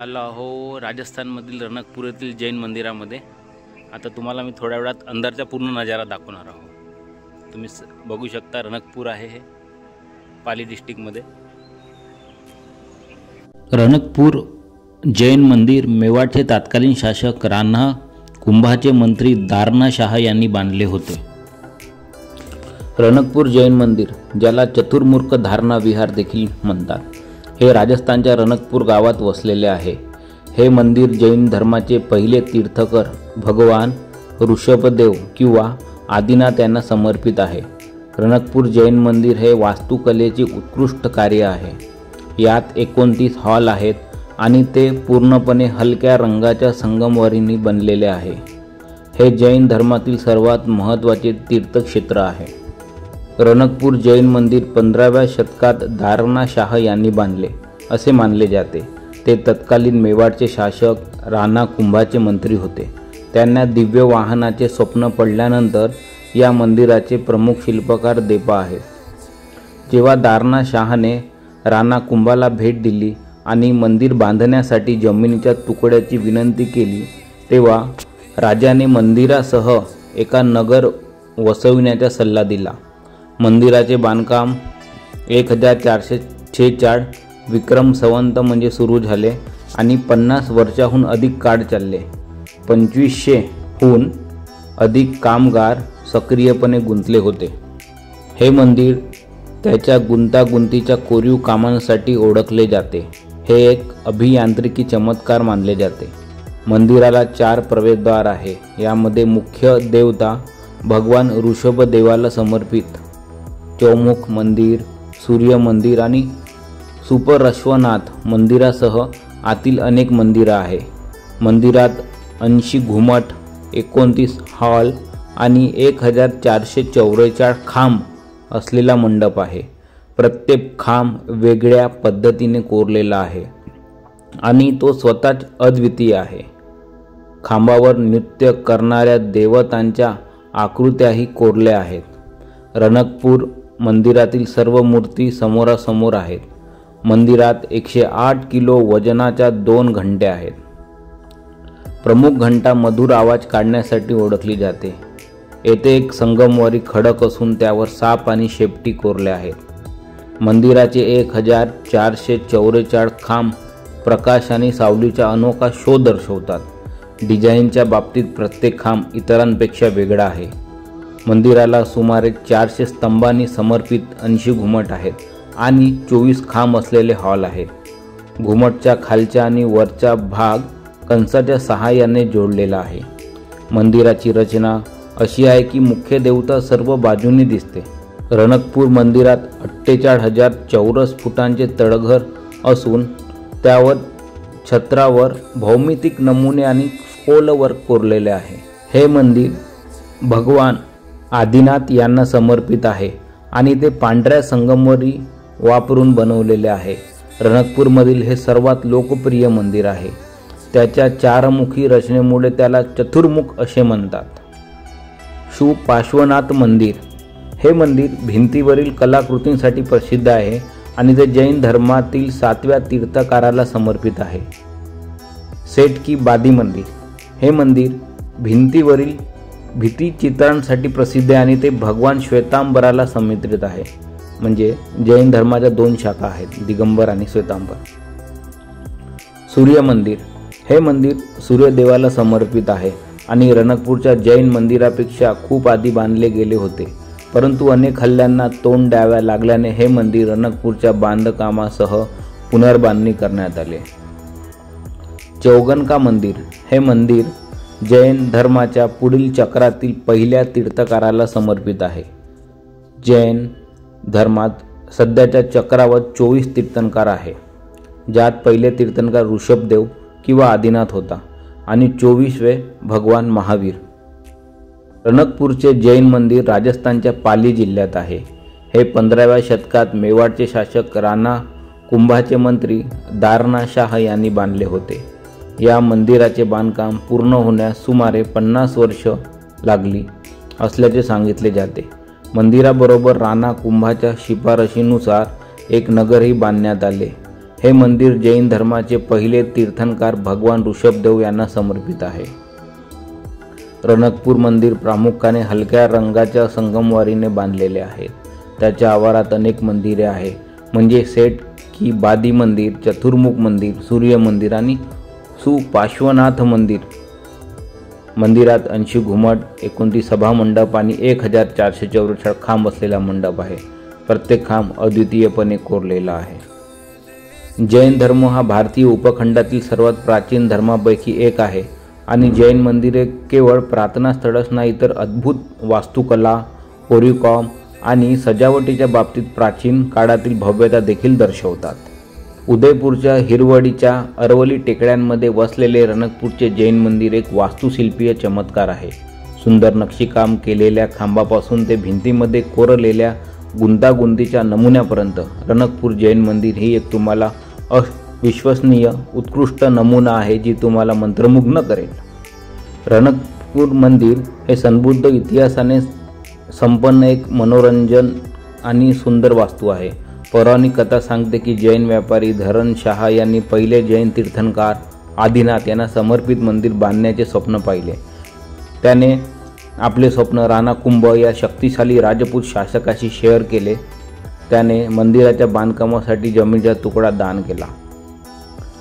आलो आहो राजस्थानमधील रणकपूर येथील जैन मंदिरामध्ये। आता तुम्हाला मी थोड्या वेळात अंदरचा पूर्ण नजारा दाखवणार आहोत। तुम्ही बघू शकता रणकपूर आहे हे पाली डिस्ट्रिक्टमध्ये। रणकपूर जैन मंदिर मेवाडचे तत्कालीन शासक राणा कुंभाचे मंत्री दारणा शाह यांनी बांधले होते। रणकपूर जैन मंदिर, ज्याला चतुर्मुख धारणा विहार देखील म्हणतात, हे राजस्थानच्या रणकपूर गावात वसलेले आहे। हे मंदिर जैन धर्माचे पहिले तीर्थकर भगवान ऋषभदेव किंवा आदिनाथ यांना समर्पित आहे। रणकपूर जैन मंदिर हे वास्तुकलेचे उत्कृष्ट कार्य आहे। यात 29 हॉल आहेत आणि ते पूर्णपणे हलक्या रंगाच्या संगमरवरी बनलेले आहे। हे जैन धर्मातील सर्वात महत्त्वाचे तीर्थक्षेत्र आहे। रणकपूर जैन मंदिर 15व्या शतकात दारणा शाह यांनी बांधले असे मानले जाते। ते तत्कालीन मेवाडचे शासक राणा कुंभाचे मंत्री होते। त्यांना दिव्य वाहनाचे स्वप्न पडल्यानंतर या मंदिराचे प्रमुख शिल्पकार देपा आहेत। जेव्हा दारणा शाहने राणा कुंभाला भेट दिली आणि मंदिर बांधण्यासाठी जमिनीच्या तुकड्याची विनंती केली, तेव्हा राजाने मंदिरासह एका नगर वसविण्याचा सल्ला दिला। मंदिराचे बांधकाम 1446 विक्रम संवत म्हणजे सुरू झाले आणि 50 वर्षाहून अधिक काळ चालले। 2500हून अधिक कामगार सक्रियपणे गुंतले होते। हे मंदिर त्याच्या गुंतागुंतीच्या कोरीव कामांसाठी ओळखले जाते। हे एक अभियांत्रिकी चमत्कार मानले जाते। मंदिराला 4 प्रवेशद्वार आहे। यामध्ये मुख्य देवता भगवान ऋषभदेवाला समर्पित चौमुख मंदिर, सूर्य मंदिर आणि सुपरश्वनाथ मंदिरासह आतील अनेक मंदिरे आहे। मंदिरात 80 घुमट, 29 हॉल आणि 1444 खांब असलेला मंडप आहे। प्रत्येक खांब वेगळ्या पद्धतीने कोरलेला आहे आणि तो स्वतःच अद्वितीय आहे। खांबावर नृत्य करणाऱ्या देवतांच्या आकृत्याही कोरल्या आहेत। रणकपूर मंदिरातील सर्व मूर्ती समोरासमोर आहेत। मंदिरात 108 किलो वजनाच्या 2 घंट्या आहेत। प्रमुख घंटा मधुर आवाज काढण्यासाठी ओळखली जाते। येथे एक संगमरवरी खडक असून त्यावर साप आणि शेपटी कोरल्या आहेत। मंदिराचे 1444 खांब प्रकाश आणि सावलीचा अनोखा शो दर्शवतात। डिझाईनच्या बाबतीत प्रत्येक खांब इतरांपेक्षा वेगळा आहे। मंदिराला सुमारे 400 स्तंभांनी समर्पित 80 घुमट आहेत आणि 24 खांब असलेले हॉल आहेत। घुमटच्या खालचा आणि वरचा भाग कंसाच्या सहाय्याने जोडलेला आहे। मंदिराची रचना अशी आहे की मुख्य देवता सर्व बाजूंनी दिसते। रणकपूर मंदिरात 48,000 चौरस फुटांचे तळघर असून त्यावर छत्रावर भौमितिक नमुने आणि स्कोल वर्क कोरलेले आहे। हे मंदिर भगवान आदिनाथ यांना समर्पित आहे आणि ते पांढऱ्या संगमरवरी वापरून बनवलेले आहे। रणकपूरमधील हे सर्वात लोकप्रिय मंदिर आहे। त्याच्या 4मुखी रचनेमुळे त्याला चतुर्मुख असे म्हणतात। सुपार्श्वनाथ मंदिर, हे मंदिर भिंतीवरील कलाकृतींसाठी प्रसिद्ध आहे आणि ते जैन धर्मातील 7व्या तीर्थकाराला समर्पित आहे। सेठ की बादी मंदिर, हे मंदिर भिंतीवरील भित्तिचित्रांसाठी प्रसिद्ध आहे आणि ते भगवान श्वेतांबराला समर्पित आहे। म्हणजे जैन धर्माच्या 2 शाखा आहेत, दिगंबर आणि श्वेतांबर। सूर्य मंदिर, हे मंदिर सूर्यदेवाला समर्पित आहे आणि रणकपूरच्या जैन मंदिरापेक्षा खूप आधी बांधले गेले होते, परंतु अनेक हल्ल्यांना तोंड द्याव्या लागल्याने हे मंदिर रणकपूरच्या बांधकामासह पुनर्बांधणी करण्यात आले। चौगनका मंदिर, हे मंदिर जैन धर्माच्या पुढील चक्रातील पहिल्या तीर्थकाराला समर्पित आहे। जैन धर्मात सध्याच्या चक्रावर 24 तीर्थंकर आहे, ज्यात पहिले तीर्थंकर ऋषभदेव किंवा आदिनाथ होता आणि 24वे भगवान महावीर। रणकपूरचे जैन मंदिर राजस्थानच्या पाली जिल्ह्यात आहे। हे 15व्या शतकात मेवाडचे शासक राणा कुंभाचे मंत्री दारणा शाह यांनी बांधले होते। या मंदिराचे बांधकाम पूर्ण होण्यास सुमारे 50 वर्ष लागली असल्याचे सांगितले जाते। मंदिराबरोबर राणा कुंभाच्या शिफारशीनुसार एक नगरही बांधण्यात आले। हे मंदिर जैन धर्माचे पहिले तीर्थंकर भगवान ऋषभदेव यांना समर्पित आहे. रणकपूर मंदिर प्रामुख्याने हलक्या रंगाच्या संगमरवरीने बांधलेले आहे. त्याच्या आवारात अनेक मंदिरे आहे, म्हणजे सेठ की बादी मंदिर, चतुर्मुख मंदिर, सूर्य मंदिर आणि सुपार्श्वनाथ मंदिर. मंदिरात 80 घुमट, 29 सभामंडप आणि 1444 खांब असलेला मंडप आहे. प्रत्येक खांब अद्वितीयपणे कोरलेला आहे. जैन धर्म हा भारतीय उपखंडातील सर्वात प्राचीन धर्मांपैकी एक आहे आणि जैन मंदिरे केवळ प्रार्थनास्थळच नाही तर अद्भुत वास्तुकला, कोरीवकाम आणि सजावटीच्या बाबतीत प्राचीन काळातील भव्यता देखील दर्शवतात. उदयपूरच्या हिरवळीच्या अरवली टेकड्यांमध्ये वसलेले रणकपूरचे जैन मंदिर एक वास्तुशिल्पीय चमत्कार आहे. सुंदर नक्षीकाम केलेल्या खांबापासून ते भिंतीमध्ये कोरलेल्या गुंतागुंतीच्या नमुन्यापर्यंत रणकपूर जैन मंदिर ही एक तुम्हाला अविश्वसनीय उत्कृष्ट नमुना आहे जी तुम्हाला मंत्रमुग्ध करेल. रणकपूर मंदिर हे समृद्ध इतिहासाने संपन्न एक मनोरंजन आणि सुंदर वास्तू आहे. पौराणिक कथा सांगते की जैन व्यापारी धरणशाह यांनी पहिले जैन तीर्थंकर आदिनाथ यांना समर्पित मंदिर बांधण्याचे स्वप्न पाहिले. त्याने आपले स्वप्न राणा कुंभ या शक्तिशाली राजपूत शासकाशी शेअर केले. त्याने मंदिराच्या बांधकामासाठी जमिनीचा तुकडा दान केला.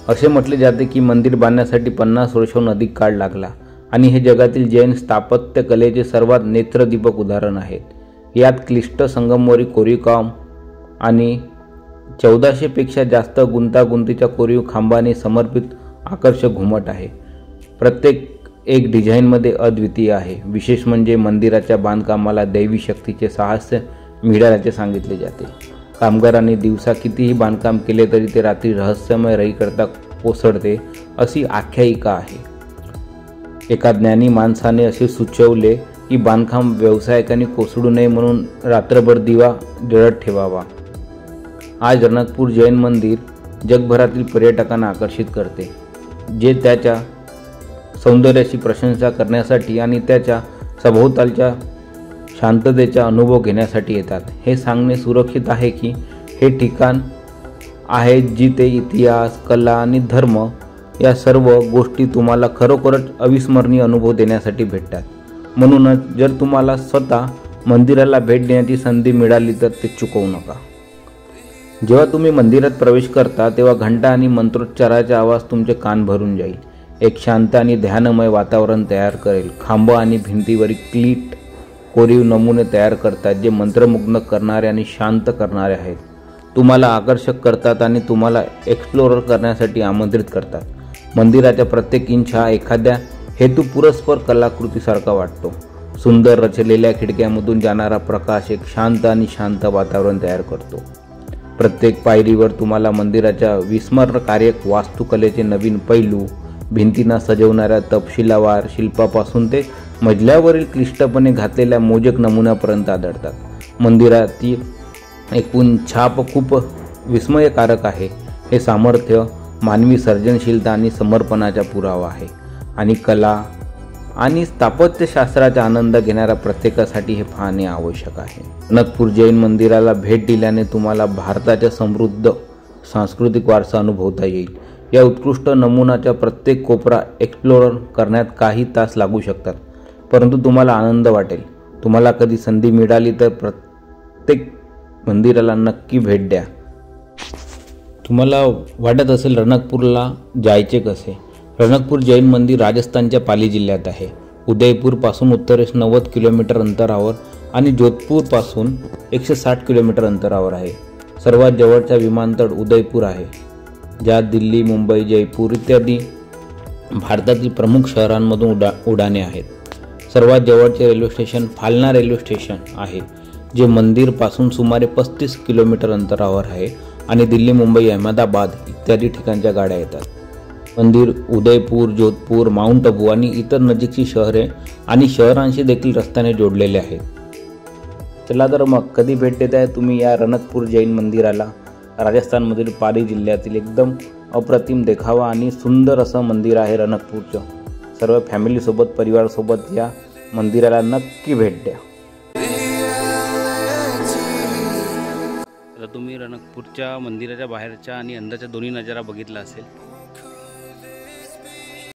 असे म्हटले जाते की मंदिर बांधण्यासाठी 50 वर्षांहून अधिक काळ लागला आणि हे जगातील जैन स्थापत्य कलेचे सर्वात नेत्रदीपक उदाहरण आहेत. यात क्लिष्ट संगमरवरी कोरीवकाम आणि 1400 पेक्षा जास्त गुंतागुंतीच्या कोरीव खांबाने समर्पित आकर्षक घुमट आहे. प्रत्येक एक डिझाईनमध्ये अद्वितीय आहे. विशेष म्हणजे मंदिराच्या बांधकामाला दैवी शक्तीचे साहस्य मिळाल्याचे सांगितले जाते. कामगारांनी दिवसा कितीही बांधकाम केले तरी ते रात्री रहस्यमय रईकरता कोसळते अशी आख्यायिका आहे. एका ज्ञानी माणसाने असे सुचवले की बांधकाम व्यावसायिकांनी कोसळू नये म्हणून रात्रभर दिवा जळत ठेवावा. आज रणकपूर जैन मंदिर जगभरातील पर्यटकांना आकर्षित करते, जे त्याच्या सौंदर्याची प्रशंसा करण्यासाठी आणि त्याच्या सभोवतालच्या शांततेचा अनुभव घेण्यासाठी येतात. हे सांगणे सुरक्षित आहे की हे ठिकाण आहे जिथे इतिहास, कला आणि धर्म या सर्व गोष्टी तुम्हाला खरोखरच अविस्मरणीय अनुभव देण्यासाठी भेटतात. म्हणूनच जर तुम्हाला स्वतः मंदिराला भेट देण्याची संधी मिळाली तर ते चुकवू नका. जेव्हा तुम्ही मंदिरात प्रवेश करता तेव्हा घंटा आणि मंत्रोच्चाराचा आवाज तुमचे कान भरून जाईल. एक शांत आणि ध्यानमय वातावरण तयार करेल. खांब आणि भिंतीवरील क्लीट कोरीव नमुने तयार करतात जे मंत्रमुग्ध करणारे आणि शांत करणारे आहेत. तुम्हाला आकर्षक करतात आणि तुम्हाला एक्सप्लोर करण्यासाठी आमंत्रित करतात. मंदिराच्या प्रत्येक इंच हा एखाद्या हेतुपुरस्पर कलाकृतीसारखा वाटतो. सुंदर रचलेल्या खिडक्यामधून जाणारा प्रकाश एक शांत आणि शांत वातावरण तयार करतो. प्रत्येक पायरीवर तुम्हाला मंदिराच्या विस्मरणकारक वास्तुकलेचे नवीन पैलू, भिंतींना सजवणाऱ्या तपशिलावार शिल्पापासून ते मजल्यावरील क्लिष्टपणे घातलेल्या मोजक नमुन्यापर्यंत आढळतात. मंदिराची एकूण छाप खूप विस्मयकारक आहे. हे सामर्थ्य मानवी सर्जनशीलता आणि समर्पणाचा पुरावा आहे आणि कला आणि स्थापत्यशास्त्राचा आनंद घेणाऱ्या प्रत्येकासाठी हे पाहणे आवश्यक आहे. रणकपूर जैन मंदिराला भेट दिल्याने तुम्हाला भारताचा समृद्ध सांस्कृतिक वारसा अनुभवता येईल. या उत्कृष्ट नमुनाचा प्रत्येक कोपरा एक्सप्लोर करण्यात काही तास लागू शकतात, परंतु तुम्हाला आनंद वाटेल. तुम्हाला कधी संधी मिळाली तर प्रत्येक मंदिराला नक्की भेट द्या. तुम्हाला वाटत असेल रणकपूरला जायचे कसे? रणकपूर जैन मंदिर राजस्थानच्या पाली जिल्ह्यात आहे. उदयपूरपासून उत्तरेस 90 किलोमीटर अंतरावर आणि जोधपूरपासून 160 किलोमीटर अंतरावर आहे. सर्वात जवळचा विमानतळ उदयपूर आहे, ज्यात दिल्ली, मुंबई, जयपूर इत्यादी भारतातील प्रमुख शहरांमधून उड्डाणे आहेत. सर्वात जवळचे railway station Falna railway station आहे, जे मंदिरपासून सुमारे 35 किलोमीटर अंतरावर आहे आणि दिल्ली, मुंबई, अहमदाबाद इत्यादी ठिकाणच्या गाड्या येतात. मंदिर उदयपूर, जोधपूर, माउंट आबू आणि इतर नजीकची शहरे आणि शहरांशी देखील रस्त्याने जोडलेले आहेत. चला तर मग कधी भेट देत आहे तुम्ही या रणकपूर जैन मंदिराला? राजस्थानमधील पाली जिल्ह्यातील एकदम अप्रतिम देखावा आणि सुंदर असं मंदिर आहे रणकपूरचं. सर्व फॅमिलीसोबत, परिवारासोबत या मंदिराला नक्की भेट द्या. तुम्ही रणकपूरच्या मंदिराच्या बाहेरच्या आणि अंदरच्या दोन्ही नजारा बघितला असेल.